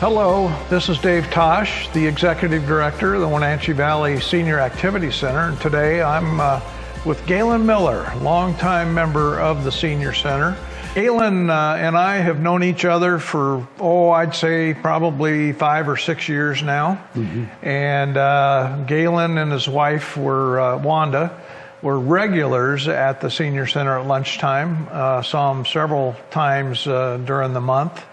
Hello, this is Dave Tosh, the Executive Director of the Wenatchee Valley Senior Activity Center, and today I'm with Galen Miller, longtime member of the Senior Center. Galen and I have known each other for, I'd say probably 5 or 6 years now. And Galen and his wife were, Wanda, were regulars at the Senior Center at lunchtime. Saw them several times during the month.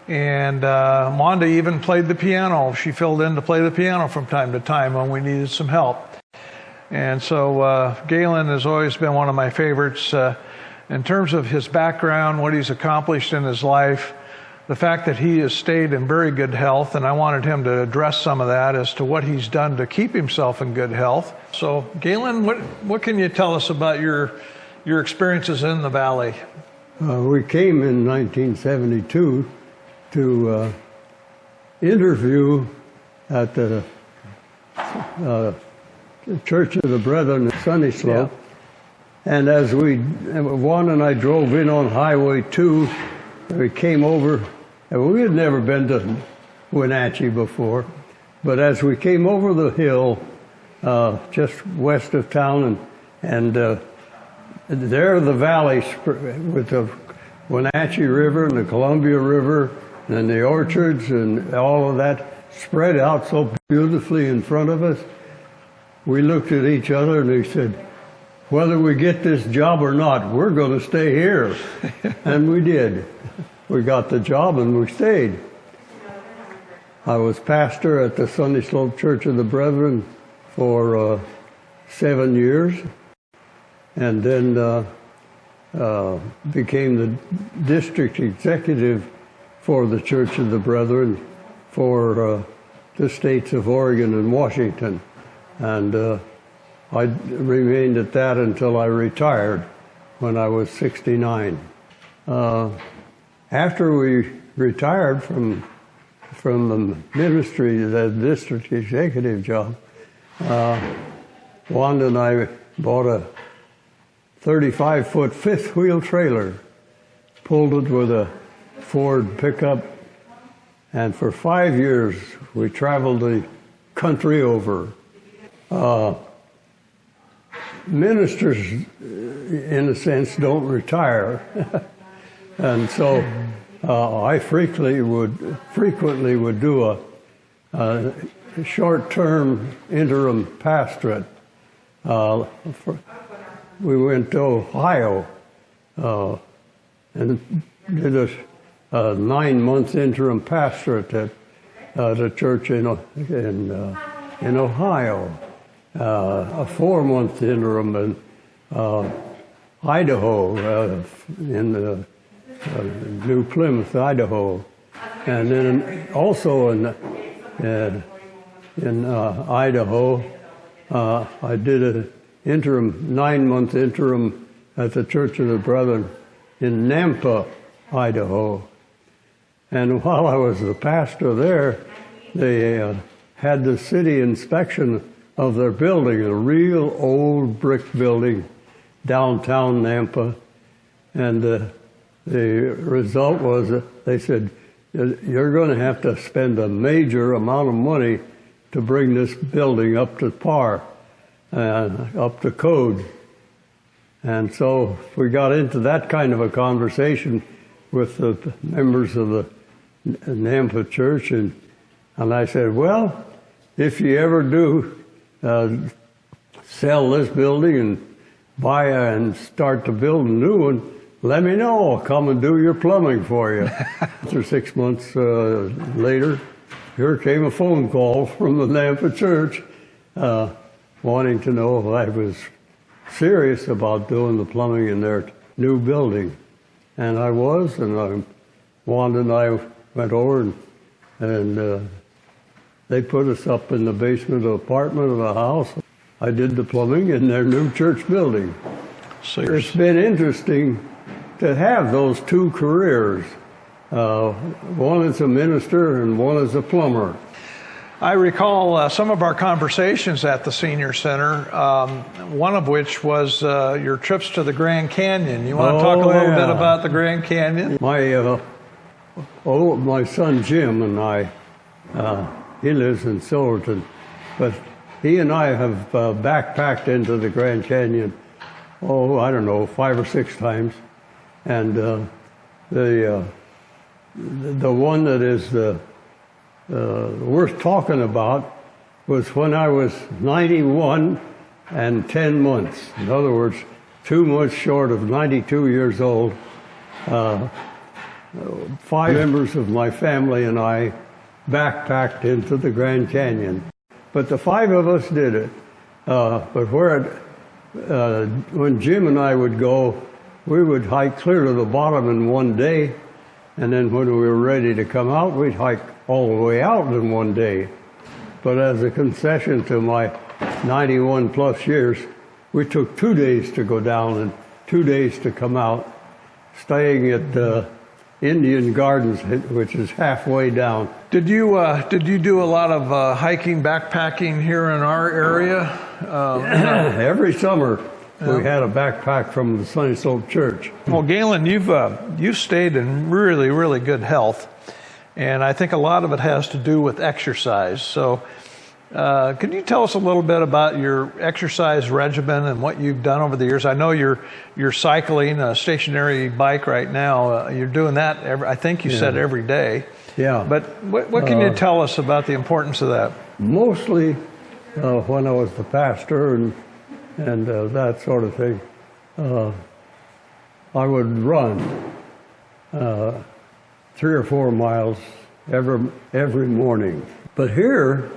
And Wanda even played the piano. She filled in to play the piano from time to time when we needed some help. And so Galen has always been one of my favorites in terms of his background, what he's accomplished in his life, the fact that he has stayed in very good health, and I wanted him to address some of that as to what he's done to keep himself in good health. So Galen, what can you tell us about your experiences in the Valley? We came in 1972 to interview at the Church of the Brethren at Sunny Slope. Yeah. And as Juan and I drove in on Highway 2, we came over, and we had never been to Wenatchee before, but as we came over the hill, just west of town, and there the valley with the Wenatchee River and the Columbia River and the orchards and all of that spread out so beautifully in front of us. We looked at each other and we said, whether we get this job or not, we're going to stay here. And we did. We got the job and we stayed. I was pastor at the Sunny Slope Church of the Brethren for 7 years, and then became the district executive for the Church of the Brethren for the states of Oregon and Washington. And I remained at that until I retired when I was 69. After we retired from the ministry, the district executive job, Wanda and I bought a 35-foot fifth-wheel trailer, pulled it with a Ford pickup, and for 5 years we traveled the country over. Ministers, in a sense, don't retire. And so I frequently would do a short-term interim pastorate. We went to Ohio and did a 9-month interim pastorate at the church in Ohio. A 4-month interim in Idaho, in New Plymouth, Idaho, and then also in Idaho, I did an 9-month interim at the Church of the Brethren in Nampa, Idaho. And while I was the pastor there, they had the city inspection of their building, a real old brick building, downtown Nampa. And the result was that they said, you're going to have to spend a major amount of money to bring this building up to par, up to code. And so we got into that kind of a conversation with the members of the Nampa church, and I said, well, if you ever do sell this building and buy and start to build a new one, let me know. I'll come and do your plumbing for you. After 6 months later, here came a phone call from the Nampa church wanting to know if I was serious about doing the plumbing in their new building. And I was, and Wanda and I went over and they put us up in the basement of the apartment of the house. I did the plumbing in their new church building. It's been interesting to have those two careers. One as a minister and one as a plumber. I recall some of our conversations at the Senior Center, one of which was your trips to the Grand Canyon. You want to talk a little bit about the Grand Canyon? My Oh, my son Jim and I, he lives in Silverton, but he and I have backpacked into the Grand Canyon, oh, I don't know, 5 or 6 times. And the one that is worth talking about was when I was 91 and 10 months. In other words, 2 months short of 92 years old. 5 members of my family and I backpacked into the Grand Canyon. But the 5 of us did it. But when Jim and I would go, we would hike clear to the bottom in one day, and then when we were ready to come out, we'd hike all the way out in one day. But as a concession to my 91 plus years, we took 2 days to go down and 2 days to come out, staying at Indian Gardens, which is halfway down. Did you do a lot of hiking, backpacking here in our area? Every summer we had a backpack from the Sunny Slope Church. Well, Galen, you've stayed in really, really good health, and I think a lot of it has to do with exercise. So, can you tell us a little bit about your exercise regimen and what you've done over the years? I know you're cycling a stationary bike right now. You're doing that I think you said every day. Yeah. But what can you tell us about the importance of that? Mostly when I was the pastor and that sort of thing, I would run 3 or 4 miles every morning. But here,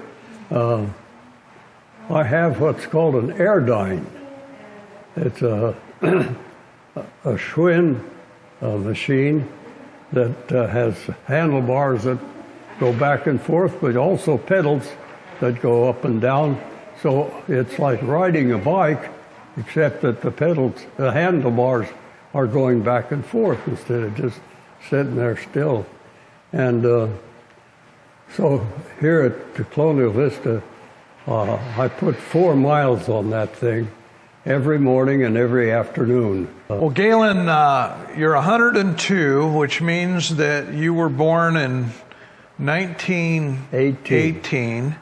I have what's called an Airdyne. It's a Schwinn machine that has handlebars that go back and forth, but also pedals that go up and down. So it's like riding a bike, except that the handlebars are going back and forth instead of just sitting there still. And so here at Colonial Vista, I put 4 miles on that thing every morning and every afternoon. Well, Galen, you're 102, which means that you were born in 1918.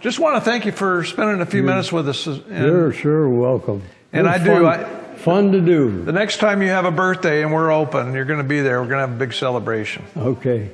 Just want to thank you for spending a few minutes with us. You're sure welcome. And fun to do. The next time you have a birthday and we're open, you're going to be there. We're going to have a big celebration. Okay.